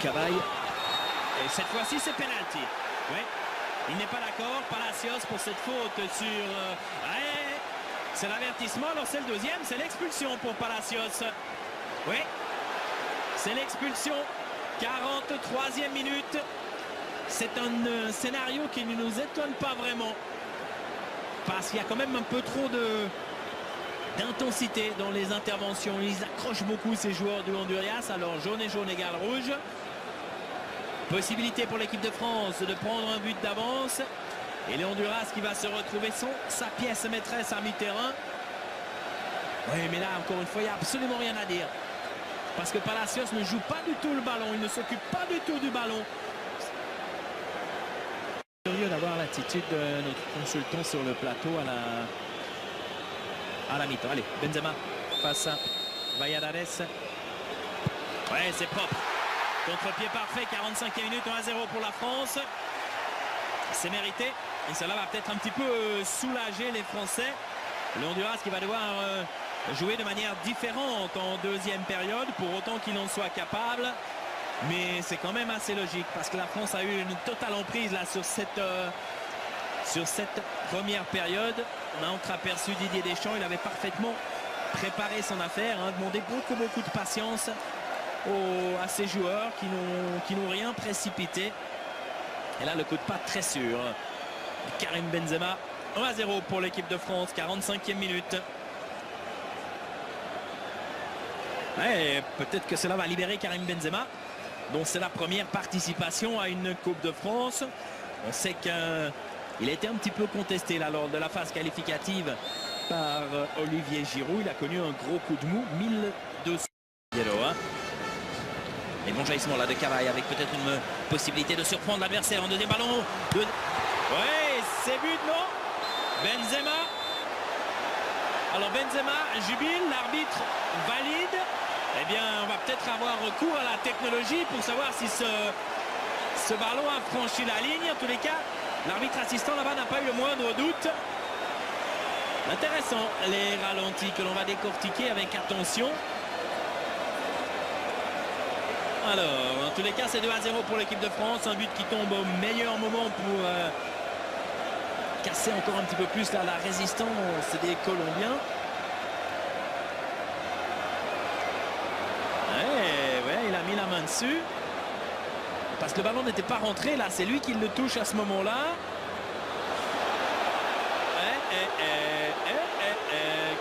Cabaye. Et cette fois-ci, c'est penalty. Oui. Il n'est pas d'accord. Palacios pour cette faute sur... ouais. C'est l'avertissement. Alors c'est le deuxième. C'est l'expulsion pour Palacios. Oui. C'est l'expulsion. 43e minute. C'est un scénario qui ne nous étonne pas vraiment. Parce qu'il y a quand même un peu trop d'intensité dans les interventions. Ils accrochent beaucoup ces joueurs du Honduras. Alors jaune et jaune égale rouge. Possibilité pour l'équipe de France de prendre un but d'avance. Et le Honduras qui va se retrouver sa pièce maîtresse à mi-terrain. Oui, mais là, encore une fois, il n'y a absolument rien à dire. Parce que Palacios ne joue pas du tout le ballon. Il ne s'occupe pas du tout du ballon. Curieux d'avoir l'attitude de notre consultant sur le plateau à la mi-temps. Allez, Benzema face à Valladares. Ouais, c'est propre. Contre-pied parfait, 45e minute, 1-0 pour la France. C'est mérité. Et cela va peut-être un petit peu soulager les Français. Le Honduras qui va devoir jouer de manière différente en deuxième période, pour autant qu'il en soit capable. Mais c'est quand même assez logique, parce que la France a eu une totale emprise là, sur cette première période. On a entreaperçu Didier Deschamps. Il avait parfaitement préparé son affaire, hein, demandé beaucoup de patience à ces joueurs qui n'ont rien précipité. Et là, le coup de patte très sûr. Karim Benzema, 1-0 pour l'équipe de France, 45e minute. Ouais, peut-être que cela va libérer Karim Benzema, dont c'est la première participation à une Coupe de France. On sait qu'il a été un petit peu contesté là, lors de la phase qualificative par Olivier Giroud. Il a connu un gros coup de mou, 1200 €. Et bon jaillissement là de Cabaye avec peut-être une possibilité de surprendre l'adversaire en deuxième ballon. Ouais, c'est but, non? Benzema. Alors Benzema jubile, l'arbitre valide. Eh bien, on va peut-être avoir recours à la technologie pour savoir si ce ballon a franchi la ligne. En tous les cas, l'arbitre assistant là-bas n'a pas eu le moindre doute. Intéressant, les ralentis que l'on va décortiquer avec attention. Alors, en tous les cas, c'est 2-0 pour l'équipe de France. Un but qui tombe au meilleur moment pour casser encore un petit peu plus là, la résistance des Colombiens. Ouais, il a mis la main dessus. Parce que le ballon n'était pas rentré. Là, c'est lui qui le touche à ce moment-là.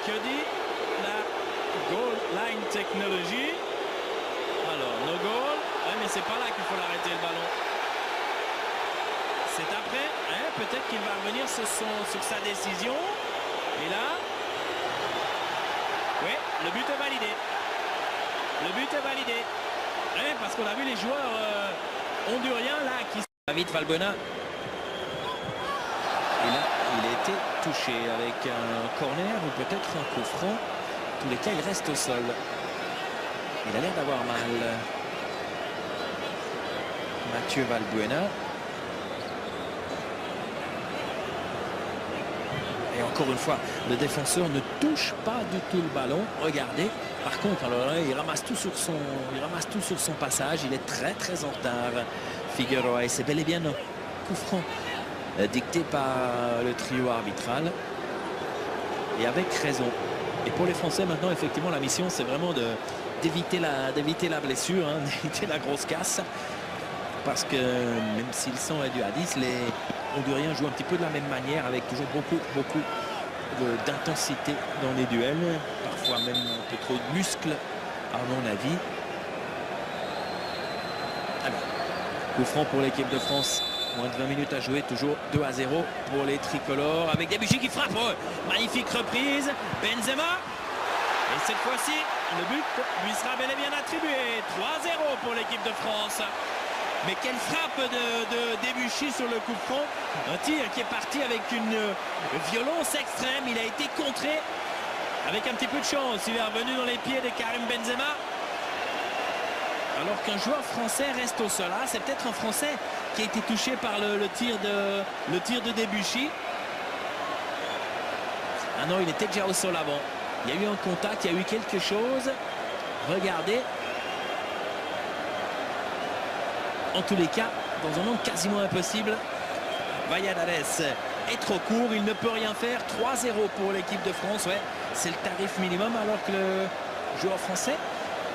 Que dit la goal line technology? Alors, no goal. Ouais, mais c'est pas là qu'il faut l'arrêter, le ballon. C'est après. Hein, peut-être qu'il va revenir sur sa décision. Et là... Oui, le but est validé. Le but est validé. Ouais, parce qu'on a vu les joueurs honduriens là qui... David Valbuena. Et là, il a été touché avec un corner ou peut-être un coup franc. En tous les cas, il reste au sol. Il a l'air d'avoir mal. Mathieu Valbuena. Et encore une fois, le défenseur ne touche pas du tout le ballon. Regardez. Par contre, alors là, il ramasse tout sur son passage. Il est très en retard. Figueroa. Et c'est bel et bien un coup franc dicté par le trio arbitral. Et avec raison. Et pour les Français, maintenant, effectivement, la mission, c'est vraiment d'éviter la blessure, hein, d'éviter la grosse casse. Parce que même si le sang est dû à 10, les Honduriens jouent un petit peu de la même manière, avec toujours beaucoup d'intensité dans les duels. Parfois même un peu trop de muscles, à mon avis. Alors, coup franc pour l'équipe de France. Moins de 20 minutes à jouer, toujours 2-0 pour les tricolores. Avec Debuchy qui frappe. Oh, magnifique reprise. Benzema. Et cette fois-ci, le but lui sera bel et bien attribué. 3-0 pour l'équipe de France. Mais quelle frappe de Debuchy sur le coup franc. Un tir qui est parti avec une violence extrême. Il a été contré avec un petit peu de chance. Il est revenu dans les pieds de Karim Benzema. Alors qu'un joueur français reste au sol. Ah, c'est peut-être un Français qui a été touché par le tir de Debuchy. Ah non, il était déjà au sol avant. Il y a eu un contact, il y a eu quelque chose. Regardez. En tous les cas, dans un monde quasiment impossible, Valladares est trop court, il ne peut rien faire. 3-0 pour l'équipe de France. Ouais, c'est le tarif minimum, alors que le joueur français,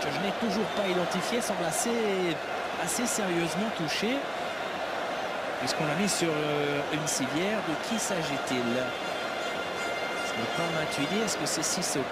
que je n'ai toujours pas identifié, semble assez sérieusement touché, puisqu'on l'a mis sur une civière. De qui s'agit-il? Ce n'est pas Matuidi, est-ce que c'est Sissoko?